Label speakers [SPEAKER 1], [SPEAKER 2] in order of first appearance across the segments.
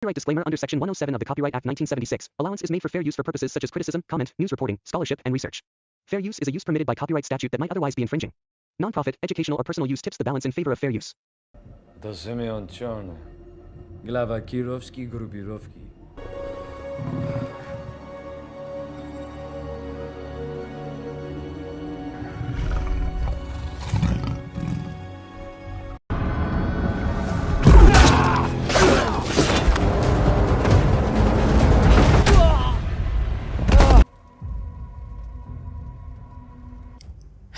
[SPEAKER 1] Copyright disclaimer under Section 107 of the Copyright Act 1976. Allowance is made for fair use for purposes such as criticism, comment, news reporting, scholarship, and research. Fair use is a use permitted by copyright statute that might otherwise be infringing. Non-profit, educational, or personal use tips the balance in favor of fair use.
[SPEAKER 2] To Simeon Czarny, Glawa Kirowski, Grubirowki.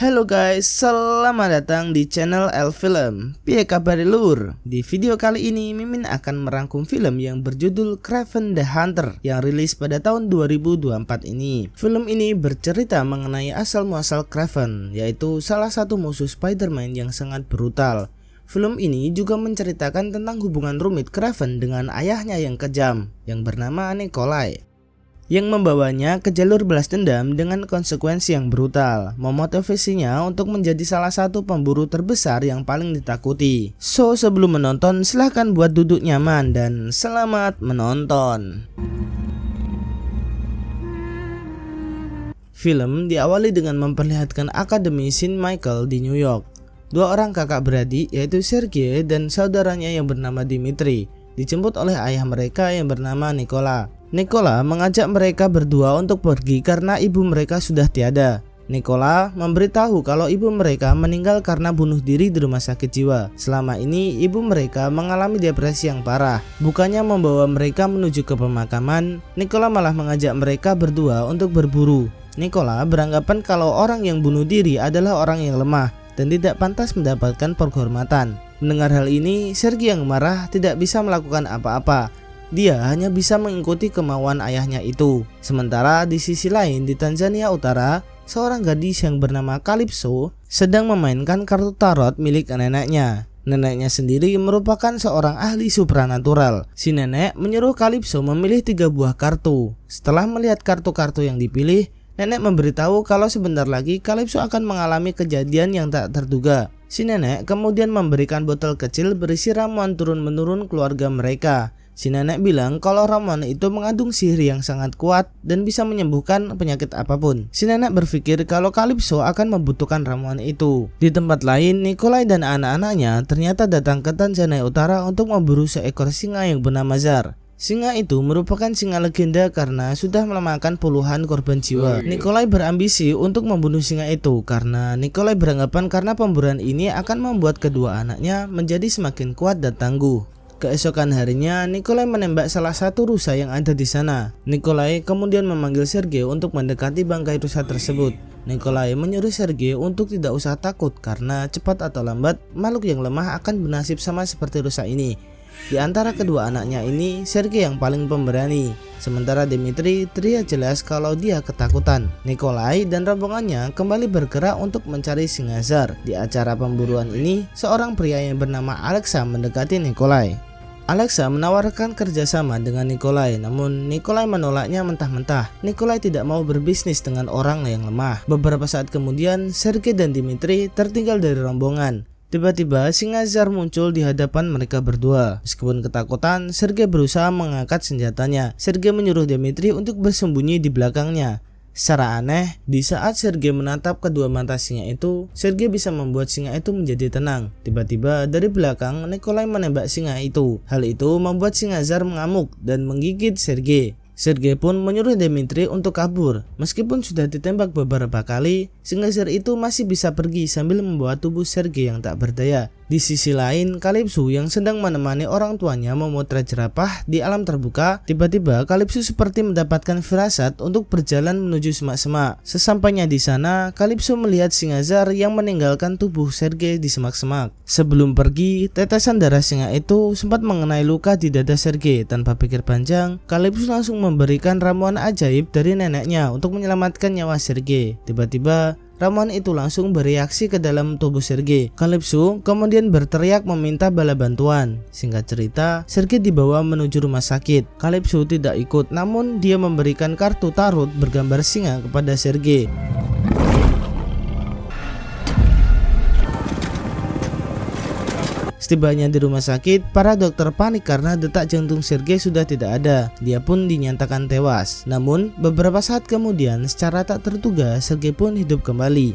[SPEAKER 3] Halo guys, selamat datang di channel Elfilm. Piye kabar lur? Di video kali ini Mimin akan merangkum film yang berjudul Kraven the Hunter yang rilis pada tahun 2024 ini. Film ini bercerita mengenai asal muasal Kraven, yaitu salah satu musuh Spider-Man yang sangat brutal. Film ini juga menceritakan tentang hubungan rumit Kraven dengan ayahnya yang kejam yang bernama Nikolai, yang membawanya ke jalur balas dendam dengan konsekuensi yang brutal, memotivasinya untuk menjadi salah satu pemburu terbesar yang paling ditakuti. So, sebelum menonton, silahkan buat duduk nyaman dan selamat menonton. Film diawali dengan memperlihatkan Akademi St. Michael di New York. Dua orang kakak beradik, yaitu Sergei dan saudaranya yang bernama Dimitri, dijemput oleh ayah mereka yang bernama Nikola. Nikola mengajak mereka berdua untuk pergi karena ibu mereka sudah tiada. Nikola memberitahu kalau ibu mereka meninggal karena bunuh diri di rumah sakit jiwa. Selama ini ibu mereka mengalami depresi yang parah. Bukannya membawa mereka menuju ke pemakaman, Nikola malah mengajak mereka berdua untuk berburu. Nikola beranggapan kalau orang yang bunuh diri adalah orang yang lemah dan tidak pantas mendapatkan penghormatan. Mendengar hal ini, Sergei yang marah tidak bisa melakukan apa-apa. Dia hanya bisa mengikuti kemauan ayahnya itu. Sementara di sisi lain di Tanzania Utara, seorang gadis yang bernama Calypso sedang memainkan kartu tarot milik neneknya. Neneknya sendiri merupakan seorang ahli supranatural. Si nenek menyuruh Calypso memilih 3 buah kartu. Setelah melihat kartu-kartu yang dipilih, nenek memberitahu kalau sebentar lagi Calypso akan mengalami kejadian yang tak terduga. Si nenek kemudian memberikan botol kecil berisi ramuan turun-menurun keluarga mereka. Si nenek bilang kalau ramuan itu mengandung sihir yang sangat kuat dan bisa menyembuhkan penyakit apapun. Si nenek berpikir kalau Calypso akan membutuhkan ramuan itu. Di tempat lain, Nikolai dan anak-anaknya ternyata datang ke Tanzania Utara untuk memburu seekor singa yang bernama Zar. Singa itu merupakan singa legenda karena sudah melemakan puluhan korban jiwa. Nikolai berambisi untuk membunuh singa itu karena Nikolai beranggapan karena pemburuan ini akan membuat kedua anaknya menjadi semakin kuat dan tangguh. Keesokan harinya, Nikolai menembak salah satu rusa yang ada di sana. Nikolai kemudian memanggil Sergei untuk mendekati bangkai rusa tersebut. Nikolai menyuruh Sergei untuk tidak usah takut karena cepat atau lambat makhluk yang lemah akan bernasib sama seperti rusa ini. Di antara kedua anaknya ini, Sergei yang paling pemberani, sementara Dimitri terlihat jelas kalau dia ketakutan. Nikolai dan rombongannya kembali bergerak untuk mencari singa Zar. Di acara pemburuan ini, seorang pria yang bernama Alexa mendekati Nikolai. Alexa menawarkan kerjasama dengan Nikolai, namun Nikolai menolaknya mentah-mentah. Nikolai tidak mau berbisnis dengan orang yang lemah. Beberapa saat kemudian, Sergei dan Dimitri tertinggal dari rombongan. Tiba-tiba singa Zar muncul di hadapan mereka berdua. Meskipun ketakutan, Sergei berusaha mengangkat senjatanya. Sergei menyuruh Dimitri untuk bersembunyi di belakangnya. Secara aneh, di saat Sergei menatap kedua mata singa itu, Sergei bisa membuat singa itu menjadi tenang. Tiba-tiba dari belakang, Nikolai menembak singa itu. Hal itu membuat singa Zar mengamuk dan menggigit Sergei. Sergei pun menyuruh Dimitri untuk kabur. Meskipun sudah ditembak beberapa kali, singa Zar itu masih bisa pergi sambil membawa tubuh Sergei yang tak berdaya. Di sisi lain, Calypso yang sedang menemani orang tuanya memotret jerapah di alam terbuka. Tiba-tiba Calypso seperti mendapatkan firasat untuk berjalan menuju semak-semak. Sesampainya di sana, Calypso melihat singa Zar yang meninggalkan tubuh Sergei di semak-semak. Sebelum pergi, tetesan darah singa itu sempat mengenai luka di dada Sergei. Tanpa pikir panjang, Calypso langsung memberikan ramuan ajaib dari neneknya untuk menyelamatkan nyawa Sergei. Tiba-tiba ramuan itu langsung bereaksi ke dalam tubuh Sergei. Calypso kemudian berteriak meminta bala bantuan. Singkat cerita, Sergei dibawa menuju rumah sakit. Calypso tidak ikut, namun dia memberikan kartu tarot bergambar singa kepada Sergei. Setibanya di rumah sakit, para dokter panik karena detak jantung Sergei sudah tidak ada. Dia pun dinyatakan tewas. Namun, beberapa saat kemudian, secara tak terduga, Sergei pun hidup kembali.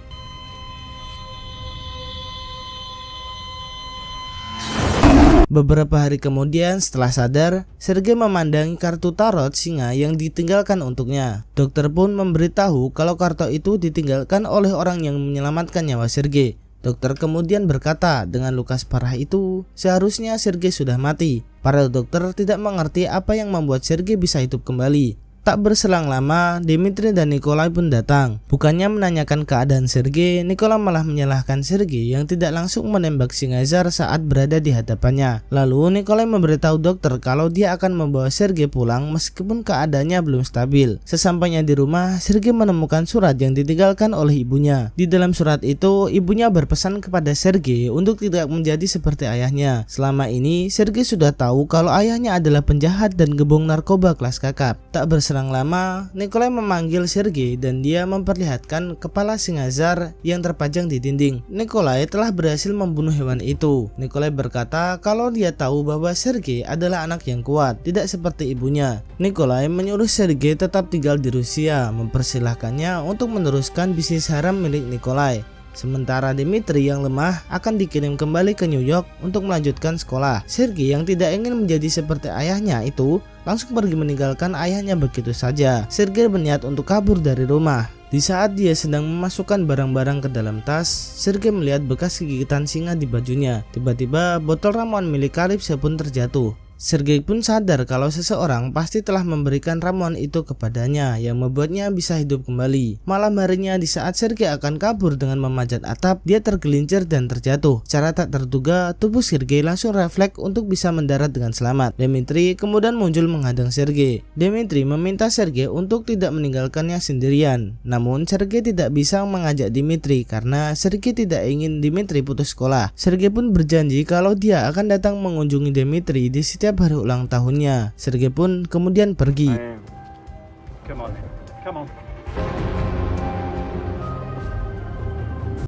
[SPEAKER 3] Beberapa hari kemudian, setelah sadar, Sergei memandangi kartu tarot singa yang ditinggalkan untuknya. Dokter pun memberitahu kalau kartu itu ditinggalkan oleh orang yang menyelamatkan nyawa Sergei. Dokter kemudian berkata, dengan luka parah itu, seharusnya Sergei sudah mati. Para dokter tidak mengerti apa yang membuat Sergei bisa hidup kembali. Tak berselang lama, Dmitri dan Nikolai pun datang. Bukannya menanyakan keadaan Sergei, Nikolai malah menyalahkan Sergei yang tidak langsung menembak si Ngazar saat berada di hadapannya. Lalu Nikolai memberitahu dokter kalau dia akan membawa Sergei pulang meskipun keadaannya belum stabil. Sesampainya di rumah, Sergei menemukan surat yang ditinggalkan oleh ibunya. Di dalam surat itu, ibunya berpesan kepada Sergei untuk tidak menjadi seperti ayahnya. Selama ini, Sergei sudah tahu kalau ayahnya adalah penjahat dan gebong narkoba kelas kakap. Tak berselang lama, Nikolai memanggil Sergei dan dia memperlihatkan kepala si Ngazar yang terpajang di dinding. Nikolai telah berhasil membunuh hewan itu. Nikolai berkata kalau dia tahu bahwa Sergei adalah anak yang kuat, tidak seperti ibunya. Nikolai menyuruh Sergei tetap tinggal di Rusia, mempersilahkannya untuk meneruskan bisnis haram milik Nikolai. Sementara Dmitri yang lemah akan dikirim kembali ke New York untuk melanjutkan sekolah. Sergei yang tidak ingin menjadi seperti ayahnya itu langsung pergi meninggalkan ayahnya begitu saja. Sergei berniat untuk kabur dari rumah. Di saat dia sedang memasukkan barang-barang ke dalam tas, Sergei melihat bekas gigitan singa di bajunya. Tiba-tiba botol ramuan milik Kalipse pun terjatuh. Sergei pun sadar kalau seseorang pasti telah memberikan ramuan itu kepadanya yang membuatnya bisa hidup kembali. Malam harinya di saat Sergei akan kabur dengan memanjat atap, dia tergelincir dan terjatuh. Secara tak terduga, tubuh Sergei langsung refleks untuk bisa mendarat dengan selamat. Dmitri kemudian muncul menghadang Sergei. Dmitri meminta Sergei untuk tidak meninggalkannya sendirian. Namun Sergei tidak bisa mengajak Dmitri karena Sergei tidak ingin Dmitri putus sekolah. Sergei pun berjanji kalau dia akan datang mengunjungi Dmitri di setiap hari ulang tahunnya. Sergei pun kemudian pergi.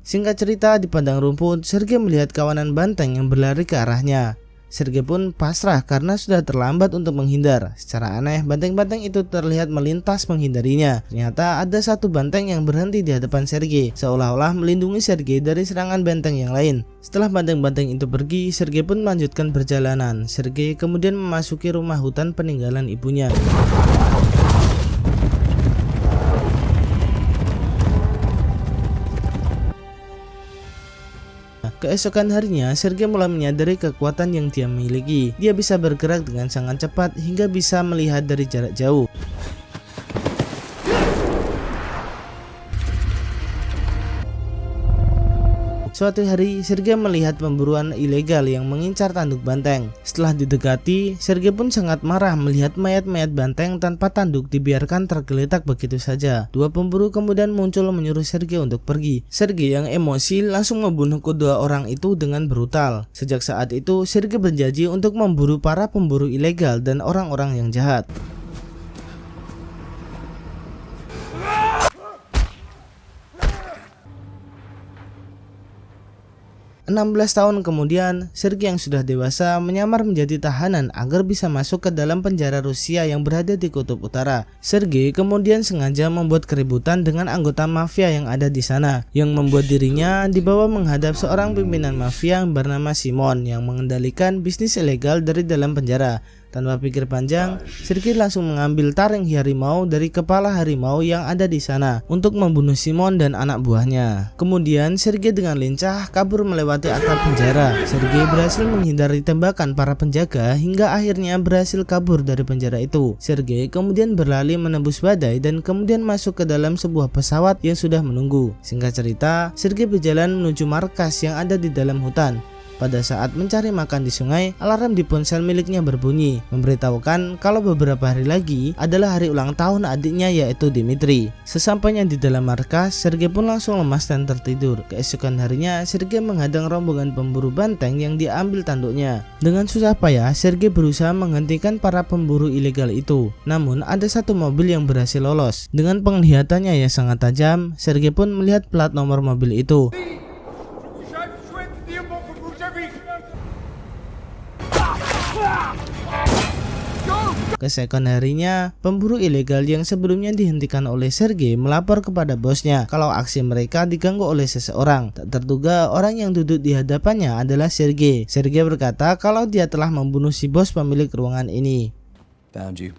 [SPEAKER 3] Singkat cerita, di padang rumput, Sergei melihat kawanan banteng yang berlari ke arahnya. Sergei pun pasrah karena sudah terlambat untuk menghindar. Secara aneh, banteng-banteng itu terlihat melintas menghindarinya. Ternyata ada satu banteng yang berhenti di hadapan Sergei, seolah-olah melindungi Sergei dari serangan banteng yang lain. Setelah banteng-banteng itu pergi, Sergei pun melanjutkan perjalanan. Sergei kemudian memasuki rumah hutan peninggalan ibunya. Keesokan harinya, Sergei mulai menyadari kekuatan yang dia miliki. Dia bisa bergerak dengan sangat cepat hingga bisa melihat dari jarak jauh. Suatu hari, Sergei melihat pemburuan ilegal yang mengincar tanduk banteng. Setelah didekati, Sergei pun sangat marah melihat mayat-mayat banteng tanpa tanduk dibiarkan tergeletak begitu saja. Dua pemburu kemudian muncul menyuruh Sergei untuk pergi. Sergei yang emosi langsung membunuh kedua orang itu dengan brutal. Sejak saat itu, Sergei berjanji untuk memburu para pemburu ilegal dan orang-orang yang jahat. 16 tahun kemudian, Sergei yang sudah dewasa menyamar menjadi tahanan agar bisa masuk ke dalam penjara Rusia yang berada di kutub utara. Sergei kemudian sengaja membuat keributan dengan anggota mafia yang ada di sana, yang membuat dirinya dibawa menghadap seorang pimpinan mafia yang bernama Simon yang mengendalikan bisnis ilegal dari dalam penjara. Tanpa pikir panjang, Sergei langsung mengambil taring harimau dari kepala harimau yang ada di sana untuk membunuh Simon dan anak buahnya. Kemudian Sergei dengan lincah kabur melewati atap penjara. Sergei berhasil menghindari tembakan para penjaga hingga akhirnya berhasil kabur dari penjara itu. Sergei kemudian berlari menembus badai dan kemudian masuk ke dalam sebuah pesawat yang sudah menunggu. Singkat cerita, Sergei berjalan menuju markas yang ada di dalam hutan. Pada saat mencari makan di sungai, alarm di ponsel miliknya berbunyi, memberitahukan kalau beberapa hari lagi adalah hari ulang tahun adiknya yaitu Dmitri. Sesampainya di dalam markas, Sergei pun langsung lemas dan tertidur. Keesokan harinya, Sergei menghadang rombongan pemburu banteng yang diambil tanduknya. Dengan susah payah, Sergei berusaha menghentikan para pemburu ilegal itu. Namun, ada satu mobil yang berhasil lolos. Dengan penglihatannya yang sangat tajam, Sergei pun melihat plat nomor mobil itu. Keesokan harinya, pemburu ilegal yang sebelumnya dihentikan oleh Sergei melapor kepada bosnya kalau aksi mereka diganggu oleh seseorang. Tak terduga orang yang duduk di hadapannya adalah Sergei. Sergei berkata kalau dia telah membunuh si bos pemilik ruangan ini.
[SPEAKER 4] Found you.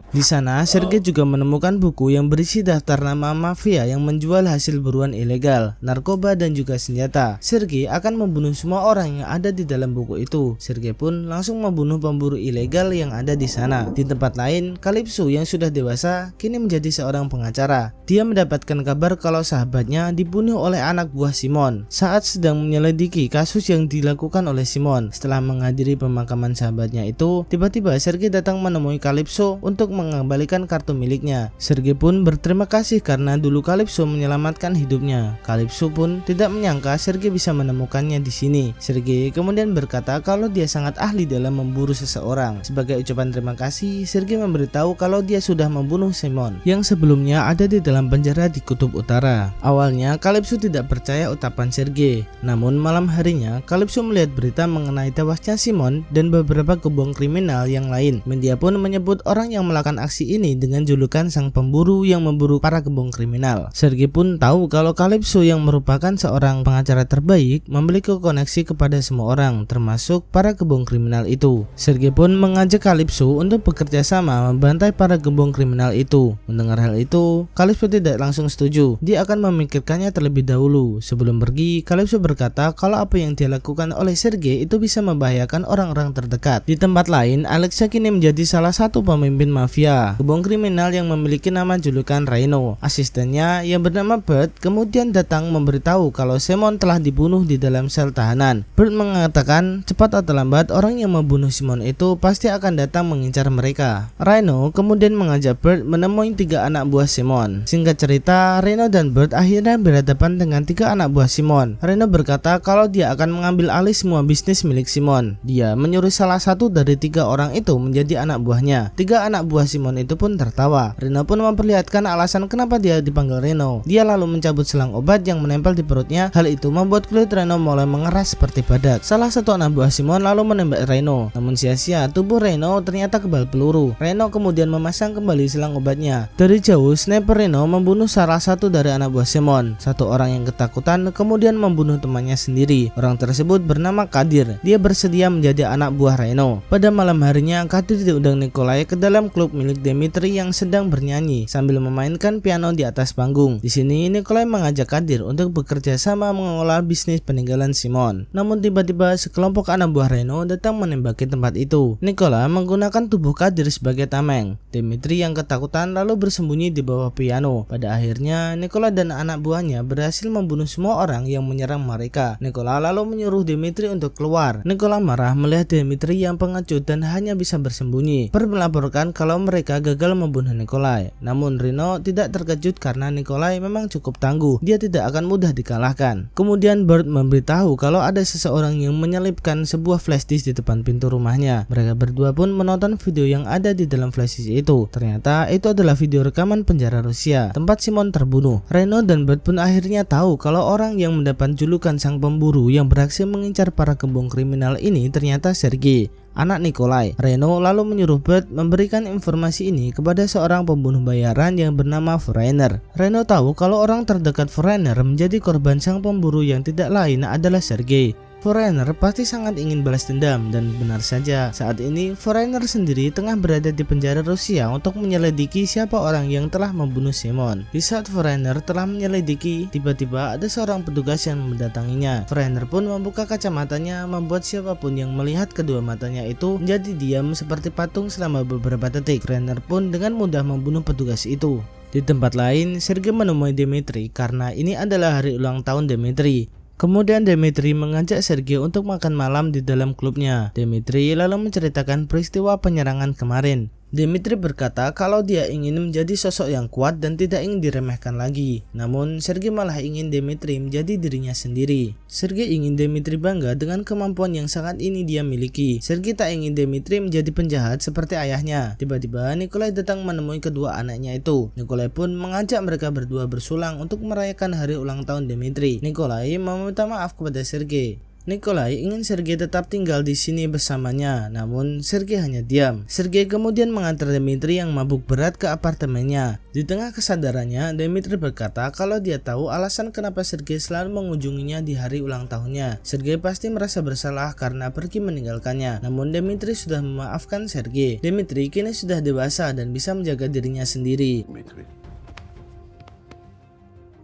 [SPEAKER 3] Di sana, Sergei juga menemukan buku yang berisi daftar nama mafia yang menjual hasil buruan ilegal, narkoba, dan juga senjata. Sergei akan membunuh semua orang yang ada di dalam buku itu. Sergei pun langsung membunuh pemburu ilegal yang ada di sana. Di tempat lain, Calypso yang sudah dewasa kini menjadi seorang pengacara. Dia mendapatkan kabar kalau sahabatnya dibunuh oleh anak buah Simon saat sedang menyelidiki kasus yang dilakukan oleh Simon. Setelah menghadiri pemakaman sahabatnya itu, tiba-tiba Sergei datang menemui Calypso untuk mengembalikan kartu miliknya. Sergei pun berterima kasih karena dulu Calypso menyelamatkan hidupnya. Calypso pun tidak menyangka Sergei bisa menemukannya di sini. Sergei kemudian berkata kalau dia sangat ahli dalam memburu seseorang. Sebagai ucapan terima kasih, Sergei memberitahu kalau dia sudah membunuh Simon yang sebelumnya ada di dalam penjara di Kutub Utara. Awalnya Calypso tidak percaya ucapan Sergei. Namun malam harinya Calypso melihat berita mengenai tewasnya Simon dan beberapa gebong kriminal yang lain. Media pun menyebut orang yang melakukan aksi ini dengan julukan sang pemburu yang memburu para gebong kriminal. Sergei pun tahu kalau Calypso yang merupakan seorang pengacara terbaik memiliki koneksi kepada semua orang, termasuk para gebong kriminal itu. Sergei pun mengajak Calypso untuk bekerja sama membantai para gebong kriminal itu. Mendengar hal itu, Calypso tidak langsung setuju. Dia akan memikirkannya terlebih dahulu. Sebelum pergi, Calypso berkata kalau apa yang dia lakukan oleh Sergei itu bisa membahayakan orang-orang terdekat. Di tempat lain, Alexa kini menjadi salah satu pemimpin mafia gebong kriminal yang memiliki nama julukan Rhino. Asistennya yang bernama Bert kemudian datang memberitahu kalau Simon telah dibunuh di dalam sel tahanan. Bert mengatakan cepat atau lambat orang yang membunuh Simon itu pasti akan datang mengincar mereka. Rhino kemudian mengajak Bert menemui 3 anak buah Simon. Singkat cerita, Rhino dan Bert akhirnya berhadapan dengan 3 anak buah Simon. Rhino berkata kalau dia akan mengambil alih semua bisnis milik Simon. Dia menyuruh salah satu dari 3 orang itu menjadi anak buahnya. 3 anak buah Simon itu pun tertawa. Rhino pun memperlihatkan alasan kenapa dia dipanggil Rhino. Dia lalu mencabut selang obat yang menempel di perutnya. Hal itu membuat kulit Rhino mulai mengeras seperti badak. Salah satu anak buah Simon lalu menembak Rhino. Namun sia-sia, tubuh Rhino ternyata kebal peluru. Rhino kemudian memasang kembali selang obatnya. Dari jauh, sniper Rhino membunuh salah satu dari anak buah Simon. Satu orang yang ketakutan kemudian membunuh temannya sendiri. Orang tersebut bernama Kadir. Dia bersedia menjadi anak buah Rhino. Pada malam harinya, Kadir diundang Nikolai ke dalam klub milik Dmitri yang sedang bernyanyi sambil memainkan piano di atas panggung. Di sini Nikolai mengajak Kadir untuk bekerja sama mengelola bisnis peninggalan Simon. Namun tiba-tiba sekelompok anak buah Rhino datang menembaki tempat itu. Nikolai menggunakan tubuh Kadir sebagai tameng. Dmitri yang ketakutan lalu bersembunyi di bawah piano. Pada akhirnya Nikolai dan anak buahnya berhasil membunuh semua orang yang menyerang mereka. Nikolai lalu menyuruh Dmitri untuk keluar. Nikolai marah melihat Dmitri yang pengecut dan hanya bisa bersembunyi. Bert melaporkan kalau mereka gagal membunuh Nikolai. Namun Rhino tidak terkejut karena Nikolai memang cukup tangguh. Dia tidak akan mudah dikalahkan. Kemudian Bert memberitahu kalau ada seseorang yang menyelipkan sebuah flash disk di depan pintu rumahnya. Mereka berdua pun menonton video yang ada di dalam flash disk itu. Ternyata itu adalah video rekaman penjara Rusia tempat Simon terbunuh. Rhino dan Bert pun akhirnya tahu kalau orang yang mendapat julukan sang pemburu yang berhasil mengincar para gebong kriminal ini ternyata Sergei, anak Nikolai. Rhino lalu menyuruh Bert memberikan informasi ini kepada seorang pembunuh bayaran yang bernama Foreigner. Rhino tahu kalau orang terdekat Foreigner menjadi korban sang pemburu yang tidak lain adalah Sergei. Foreigner pasti sangat ingin balas dendam, dan benar saja saat ini Foreigner sendiri tengah berada di penjara Rusia untuk menyelidiki siapa orang yang telah membunuh Simon. Di saat Foreigner telah menyelidiki, tiba-tiba ada seorang petugas yang mendatanginya. Foreigner pun membuka kacamatanya, membuat siapapun yang melihat kedua matanya itu menjadi diam seperti patung selama beberapa detik. Foreigner pun dengan mudah membunuh petugas itu. Di tempat lain, Sergei menemui Dmitri karena ini adalah hari ulang tahun Dmitri. Kemudian Dmitri mengajak Sergei untuk makan malam di dalam klubnya. Dmitri lalu menceritakan peristiwa penyerangan kemarin. Dmitri berkata kalau dia ingin menjadi sosok yang kuat dan tidak ingin diremehkan lagi. Namun Sergei malah ingin Dmitri menjadi dirinya sendiri. Sergei ingin Dmitri bangga dengan kemampuan yang sangat ini dia miliki. Sergei tak ingin Dmitri menjadi penjahat seperti ayahnya. Tiba-tiba Nikolai datang menemui kedua anaknya itu. Nikolai pun mengajak mereka berdua bersulang untuk merayakan hari ulang tahun Dmitri. Nikolai meminta maaf kepada Sergei. Nikolai ingin Sergei tetap tinggal di sini bersamanya, namun Sergei hanya diam. Sergei kemudian mengantar Dmitri yang mabuk berat ke apartemennya. Di tengah kesadarannya, Dmitri berkata kalau dia tahu alasan kenapa Sergei selalu mengunjunginya di hari ulang tahunnya. Sergei pasti merasa bersalah karena pergi meninggalkannya. Namun Dmitri sudah memaafkan Sergei. Dmitri kini sudah dewasa dan bisa menjaga dirinya sendiri.
[SPEAKER 4] Dmitri.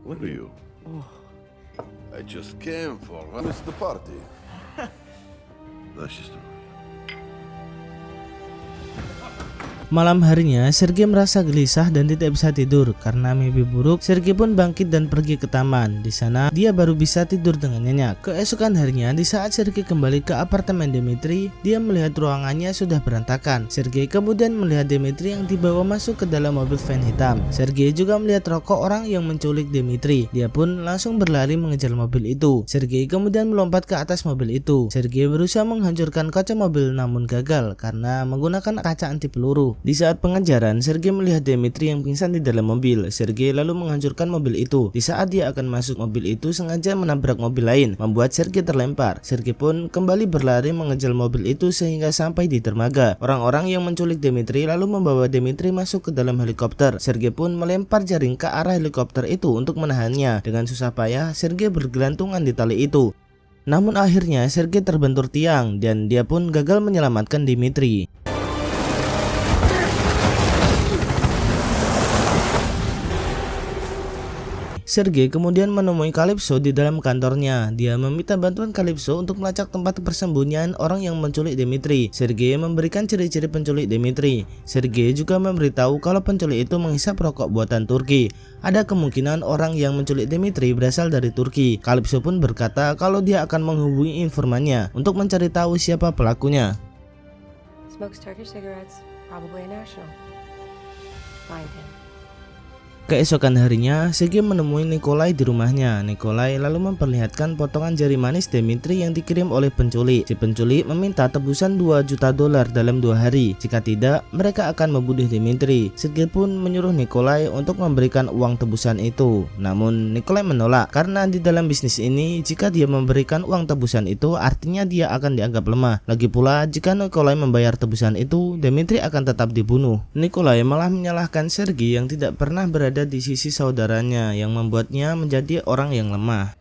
[SPEAKER 4] What are you? I just came for the party. That's just
[SPEAKER 3] Malam harinya, Sergei merasa gelisah dan tidak bisa tidur. Karena mimpi buruk, Sergei pun bangkit dan pergi ke taman. Di sana, dia baru bisa tidur dengan nyenyak. Keesokan harinya, di saat Sergei kembali ke apartemen Dmitri, dia melihat ruangannya sudah berantakan. Sergei kemudian melihat Dmitri yang dibawa masuk ke dalam mobil van hitam. Sergei juga melihat rokok orang yang menculik Dmitri. Dia pun langsung berlari mengejar mobil itu. Sergei kemudian melompat ke atas mobil itu. Sergei berusaha menghancurkan kaca mobil namun gagal karena menggunakan kaca anti peluru. Di saat pengejaran, Sergei melihat Dmitri yang pingsan di dalam mobil. Sergei lalu menghancurkan mobil itu. Di saat dia akan masuk mobil itu, sengaja menabrak mobil lain, membuat Sergei terlempar. Sergei pun kembali berlari mengejar mobil itu sehingga sampai di dermaga. Orang-orang yang menculik Dmitri lalu membawa Dmitri masuk ke dalam helikopter. Sergei pun melempar jaring ke arah helikopter itu untuk menahannya. Dengan susah payah, Sergei bergelantungan di tali itu. Namun akhirnya Sergei terbentur tiang dan dia pun gagal menyelamatkan Dmitri. Sergei kemudian menemui Calypso di dalam kantornya. Dia meminta bantuan Calypso untuk melacak tempat persembunyian orang yang menculik Dmitri. Sergei memberikan ciri-ciri penculik Dmitri. Sergei juga memberitahu kalau penculik itu menghisap rokok buatan Turki. Ada kemungkinan orang yang menculik Dmitri berasal dari Turki. Calypso pun berkata kalau dia akan menghubungi informannya untuk mencari tahu siapa pelakunya.
[SPEAKER 5] Smokes Turkish cigarettes, probably a national. Find him.
[SPEAKER 3] Keesokan harinya, Sergei menemui Nikolai di rumahnya. Nikolai lalu memperlihatkan potongan jari manis Dmitri yang dikirim oleh penculik. Si penculik meminta tebusan $2 juta dalam 2 hari. Jika tidak, mereka akan membunuh Dmitri. Sergei pun menyuruh Nikolai untuk memberikan uang tebusan itu. Namun Nikolai menolak karena di dalam bisnis ini, jika dia memberikan uang tebusan itu, artinya dia akan dianggap lemah. Lagi pula, jika Nikolai membayar tebusan itu, Dmitri akan tetap dibunuh. Nikolai malah menyalahkan Sergei yang tidak pernah berada di sisi saudaranya yang membuatnya menjadi orang yang lemah.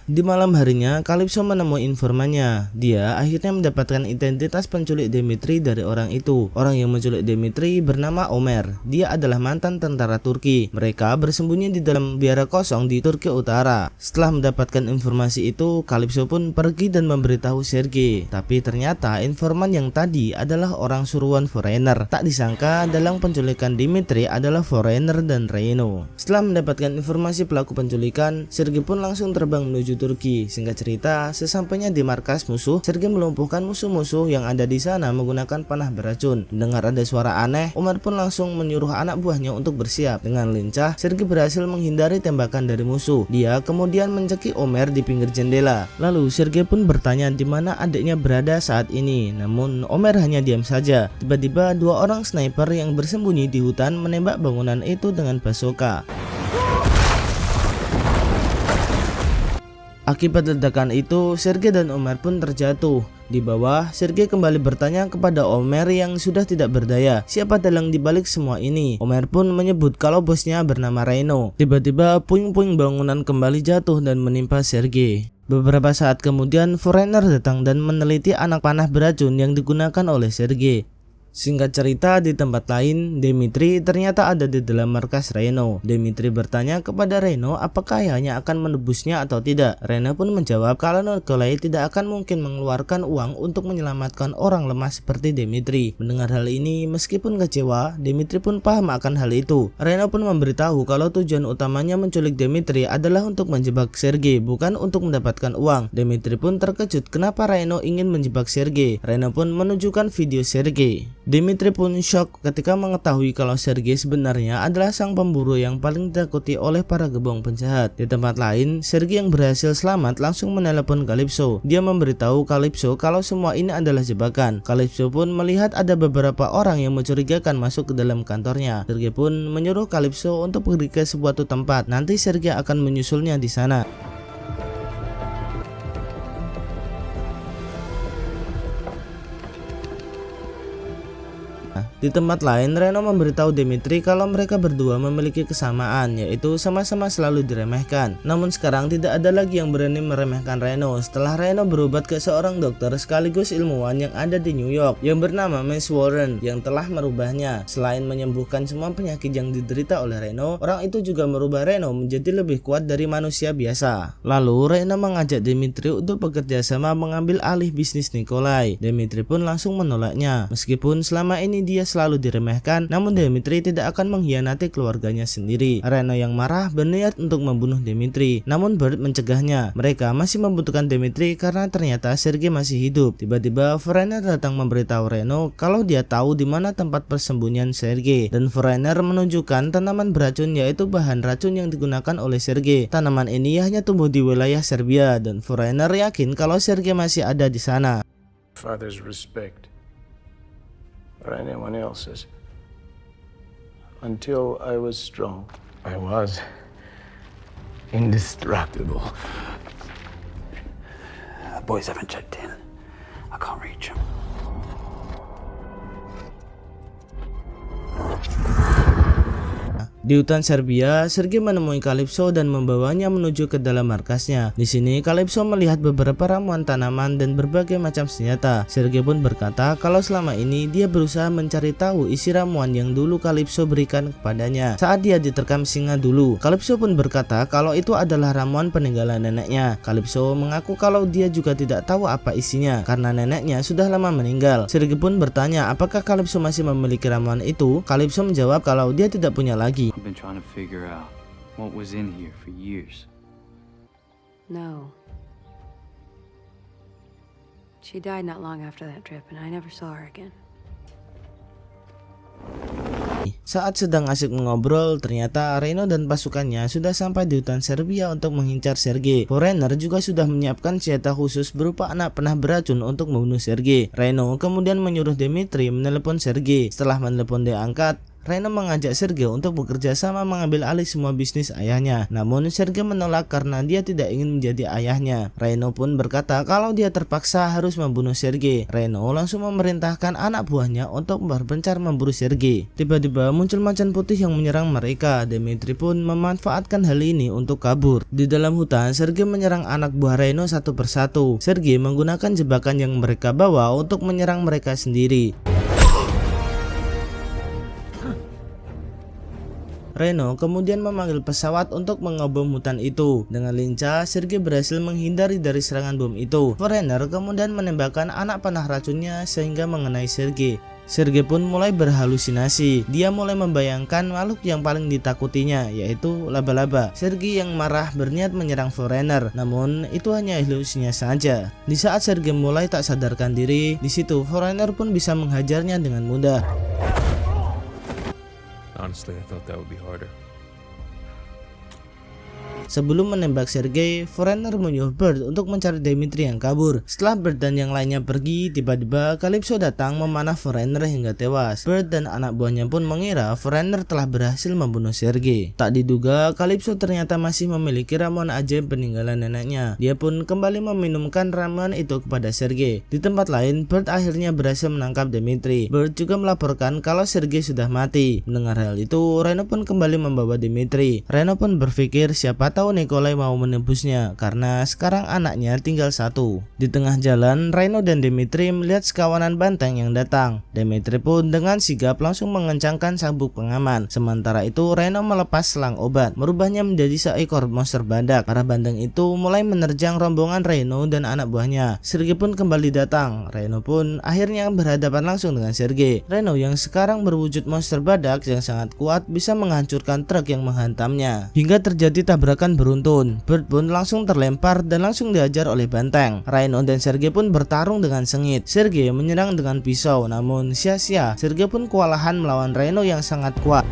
[SPEAKER 3] Di malam harinya, Calypso menemui informannya. Dia akhirnya mendapatkan identitas penculik Dmitri dari orang itu. Orang yang menculik Dmitri bernama Omer. Dia adalah mantan tentara Turki. Mereka bersembunyi di dalam biara kosong di Turki Utara. Setelah mendapatkan informasi itu, Calypso pun pergi dan memberitahu Sergei. Tapi ternyata informan yang tadi adalah orang suruhan foreigner. Tak disangka dalam penculikan Dmitri adalah foreigner dan Reno. Setelah mendapatkan informasi pelaku penculikan, Sergei pun langsung terbang menuju Turki. Singkat cerita, sesampainya di markas musuh, Sergei melumpuhkan musuh-musuh yang ada di sana menggunakan panah beracun. Mendengar ada suara aneh, Omer pun langsung menyuruh anak buahnya untuk bersiap. Dengan lincah, Sergei berhasil menghindari tembakan dari musuh. Dia kemudian mencekik Omer di pinggir jendela. Lalu Sergei pun bertanya di mana adiknya berada saat ini. Namun Omer hanya diam saja. Tiba-tiba 2 orang sniper yang bersembunyi di hutan menembak bangunan itu dengan bazooka. Akibat ledakan itu, Sergei dan Omer pun terjatuh. Di bawah, Sergei kembali bertanya kepada Omer yang sudah tidak berdaya, siapa dalang dibalik semua ini. Omer pun menyebut kalau bosnya bernama Reno. Tiba-tiba puing-puing bangunan kembali jatuh dan menimpa Sergei. Beberapa saat kemudian, foreigner datang dan meneliti anak panah beracun yang digunakan oleh Sergei. Singkat cerita, di tempat lain, Dmitri ternyata ada di dalam markas Reno. Dmitri bertanya kepada Reno apakah hanya akan menebusnya atau tidak. Reno pun menjawab kalau Nikolai tidak akan mungkin mengeluarkan uang untuk menyelamatkan orang lemah seperti Dmitri. Mendengar hal ini, meskipun kecewa, Dmitri pun paham akan hal itu. Reno pun memberitahu kalau tujuan utamanya menculik Dmitri adalah untuk menjebak Sergei, bukan untuk mendapatkan uang. Dmitri pun terkejut kenapa Reno ingin menjebak Sergei. Reno pun menunjukkan video Sergei. Dimitri pun shock ketika mengetahui kalau Sergei sebenarnya adalah sang pemburu yang paling ditakuti oleh para gebong penjahat. Di tempat lain, Sergei yang berhasil selamat langsung menelepon Calypso. Dia memberitahu Calypso kalau semua ini adalah jebakan. Calypso pun melihat ada beberapa orang yang mencurigakan masuk ke dalam kantornya. Sergei pun menyuruh Calypso untuk pergi ke sebuah tempat. Nanti Sergei akan menyusulnya di sana. Di tempat lain, Reno memberitahu Dimitri kalau mereka berdua memiliki kesamaan, yaitu sama-sama selalu diremehkan. Namun sekarang tidak ada lagi yang berani meremehkan Reno setelah Reno berobat ke seorang dokter sekaligus ilmuwan yang ada di New York yang bernama Miss Warren yang telah merubahnya. Selain menyembuhkan semua penyakit yang diderita oleh Reno, orang itu juga merubah Reno menjadi lebih kuat dari manusia biasa. Lalu Reno mengajak Dimitri untuk bekerja sama mengambil alih bisnis Nikolai. Dimitri pun langsung menolaknya. Meskipun selama ini dia selalu diremehkan, namun Dimitri tidak akan mengkhianati keluarganya sendiri. Reno yang marah berniat untuk membunuh Dimitri, namun Bert mencegahnya. Mereka masih membutuhkan Dimitri karena ternyata Sergei masih hidup. Tiba-tiba Foreigner datang memberitahu Reno kalau dia tahu di mana tempat persembunyian Sergei, dan Foreigner menunjukkan tanaman beracun, yaitu bahan racun yang digunakan oleh Sergei. Tanaman ini hanya tumbuh di wilayah Serbia, dan Foreigner yakin kalau Sergei masih ada di sana.
[SPEAKER 6] Father's respect, or anyone else's. Until I was strong, I was indestructible.
[SPEAKER 7] Boys haven't checked in. I can't reach them.
[SPEAKER 3] Di hutan Serbia, Sergei menemui Calypso dan membawanya menuju ke dalam markasnya. Di sini, Calypso melihat beberapa ramuan tanaman dan berbagai macam senjata. Sergei pun berkata kalau selama ini dia berusaha mencari tahu isi ramuan yang dulu Calypso berikan kepadanya saat dia diterkam singa dulu. Calypso pun berkata kalau itu adalah ramuan peninggalan neneknya. Calypso mengaku kalau dia juga tidak tahu apa isinya karena neneknya sudah lama meninggal. Sergei pun bertanya apakah Calypso masih memiliki ramuan itu. Calypso menjawab kalau dia tidak punya lagi.
[SPEAKER 7] I've been trying to figure out what was in here for years.
[SPEAKER 5] No. She died not long after that trip, and I never saw her again.
[SPEAKER 3] Saat sedang asik mengobrol, ternyata Reno dan pasukannya sudah sampai di hutan Serbia untuk mengincar Sergei. Foreigner juga sudah menyiapkan senjata khusus berupa anak panah beracun untuk membunuh Sergei. Reno kemudian menyuruh Dimitri menelepon Sergei. Setelah menelepon dia angkat, Reno mengajak Sergei untuk bekerja sama mengambil alih semua bisnis ayahnya. Namun Sergei menolak karena dia tidak ingin menjadi ayahnya. Reno pun berkata kalau dia terpaksa harus membunuh Sergei. Reno langsung memerintahkan anak buahnya untuk berpencar memburu Sergei. Tiba-tiba muncul macan putih yang menyerang mereka. Dimitri pun memanfaatkan hal ini untuk kabur. Di dalam hutan, Sergei menyerang anak buah Reno satu persatu. Sergei menggunakan jebakan yang mereka bawa untuk menyerang mereka sendiri. Reno kemudian memanggil pesawat untuk mengebom hutan itu. Dengan lincah, Sergei berhasil menghindari dari serangan bom itu. Foreigner kemudian menembakkan anak panah racunnya sehingga mengenai Sergei. Sergei pun mulai berhalusinasi. Dia mulai membayangkan makhluk yang paling ditakutinya, yaitu laba-laba. Sergei yang marah berniat menyerang Foreigner, namun itu hanya ilusinya saja. Di saat Sergei mulai tak sadarkan diri, di situ Foreigner pun bisa menghajarnya dengan mudah.
[SPEAKER 2] Honestly, I thought that would be harder.
[SPEAKER 3] Sebelum menembak Sergei, Foreigner menyuruh Bert untuk mencari Dimitri yang kabur. Setelah Bert dan yang lainnya pergi, tiba-tiba Calypso datang memanah Foreigner hingga tewas. Bert dan anak buahnya pun mengira Foreigner telah berhasil membunuh Sergei. Tak diduga, Calypso ternyata masih memiliki ramuan ajaib peninggalan neneknya. Dia pun kembali meminumkan ramuan itu kepada Sergei. Di tempat lain, Bert akhirnya berhasil menangkap Dimitri. Bert juga melaporkan kalau Sergei sudah mati. Mendengar hal itu, Reno pun kembali membawa Dimitri. Reno pun berpikir siapa tahu Nikolai mau menebusnya karena sekarang anaknya tinggal satu. Di tengah jalan, Reno dan Dimitri melihat sekawanan banteng yang datang. Dimitri pun dengan sigap langsung mengencangkan sabuk pengaman. Sementara itu Reno melepas selang obat, merubahnya menjadi seekor monster badak. Para banteng itu mulai menerjang rombongan Reno dan anak buahnya. Sergei pun kembali datang. Reno pun akhirnya berhadapan langsung dengan Sergei. Reno yang sekarang berwujud monster badak yang sangat kuat bisa menghancurkan truk yang menghantamnya hingga terjadi tabrakan menembakkan beruntun. Bert pun langsung terlempar dan langsung diajar oleh banteng. Rhino dan Sergei pun bertarung dengan sengit. Sergei menyerang dengan pisau, namun sia-sia. Sergei pun kewalahan melawan Rhino yang sangat kuat.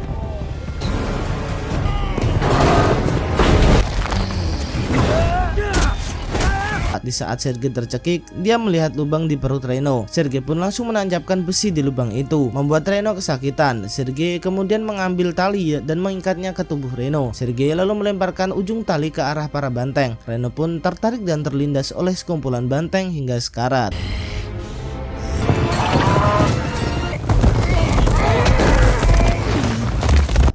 [SPEAKER 3] Di saat Sergei tercekik, dia melihat lubang di perut Rhino. Sergei pun langsung menancapkan besi di lubang itu, membuat Rhino kesakitan. Sergei kemudian mengambil tali dan mengikatnya ke tubuh Rhino. Sergei lalu melemparkan ujung tali ke arah para banteng. Rhino pun tertarik dan terlindas oleh sekumpulan banteng hingga sekarat.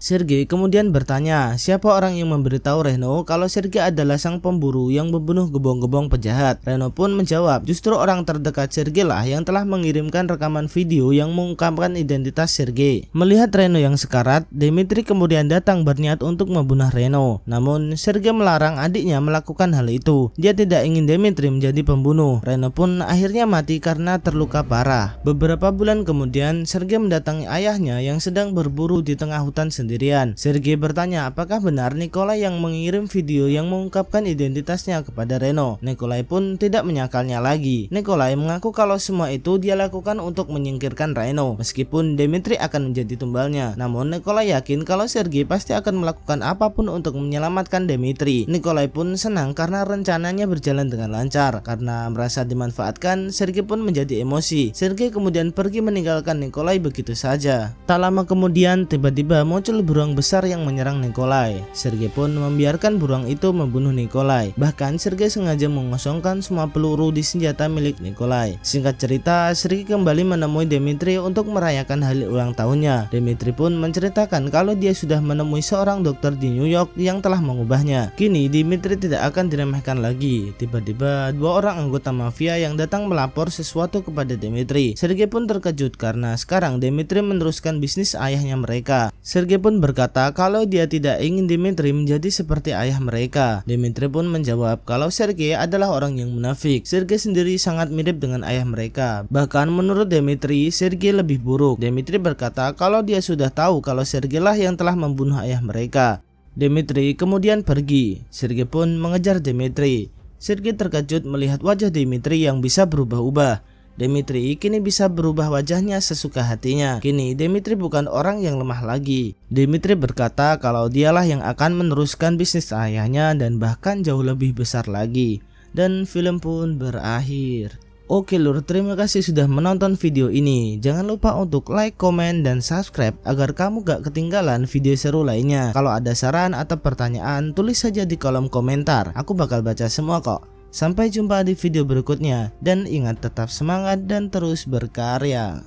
[SPEAKER 3] Sergei kemudian bertanya siapa orang yang memberitahu Rhino kalau Sergei adalah sang pemburu yang membunuh gebong-gebong penjahat. Rhino pun menjawab justru orang terdekat Sergei lah yang telah mengirimkan rekaman video yang mengungkapkan identitas Sergei. Melihat Rhino yang sekarat, Dmitri kemudian datang berniat untuk membunuh Rhino. Namun Sergei melarang adiknya melakukan hal itu. Dia tidak ingin Dmitri menjadi pembunuh. Rhino pun akhirnya mati karena terluka parah. Beberapa bulan kemudian Sergei mendatangi ayahnya yang sedang berburu di tengah hutan sendiri. Sergei bertanya apakah benar Nikolai yang mengirim video yang mengungkapkan identitasnya kepada Rhino. Nikolai pun tidak menyakalnya lagi. Nikolai mengaku kalau semua itu dia lakukan untuk menyingkirkan Rhino, meskipun Dmitri akan menjadi tumbalnya. Namun Nikolai yakin kalau Sergei pasti akan melakukan apapun untuk menyelamatkan Dmitri. Nikolai pun senang karena rencananya berjalan dengan lancar. Karena merasa dimanfaatkan, Sergei pun menjadi emosi. Sergei kemudian pergi meninggalkan Nikolai begitu saja. Tak lama kemudian tiba-tiba muncul beruang besar yang menyerang Nikolai. Sergei pun membiarkan beruang itu membunuh Nikolai. Bahkan Sergei sengaja mengosongkan semua peluru di senjata milik Nikolai. Singkat cerita, Sergei kembali menemui Dmitri untuk merayakan hari ulang tahunnya. Dmitri pun menceritakan kalau dia sudah menemui seorang dokter di New York yang telah mengubahnya. Kini Dmitri tidak akan diremehkan lagi. Tiba-tiba dua orang anggota mafia yang datang melapor sesuatu kepada Dmitri. Sergei pun terkejut karena sekarang Dmitri meneruskan bisnis ayahnya mereka. Sergei pun berkata kalau dia tidak ingin Dmitri menjadi seperti ayah mereka. Dmitri pun menjawab kalau Sergei adalah orang yang munafik. Sergei sendiri sangat mirip dengan ayah mereka. Bahkan menurut Dmitri, Sergei lebih buruk. Dmitri berkata kalau dia sudah tahu kalau Sergei lah yang telah membunuh ayah mereka. Dmitri kemudian pergi. Sergei pun mengejar Dmitri. Sergei terkejut melihat wajah Dmitri yang bisa berubah-ubah. Dmitri kini bisa berubah wajahnya sesuka hatinya. Kini Dmitri bukan orang yang lemah lagi. Dmitri berkata kalau dialah yang akan meneruskan bisnis ayahnya dan bahkan jauh lebih besar lagi. Dan film pun berakhir. Oke lur, terima kasih sudah menonton video ini. Jangan lupa untuk like, komen, dan subscribe agar kamu gak ketinggalan video seru lainnya. Kalau ada saran atau pertanyaan, tulis saja di kolom komentar. Aku bakal baca semua kok. Sampai jumpa di video berikutnya, dan ingat tetap semangat dan terus berkarya.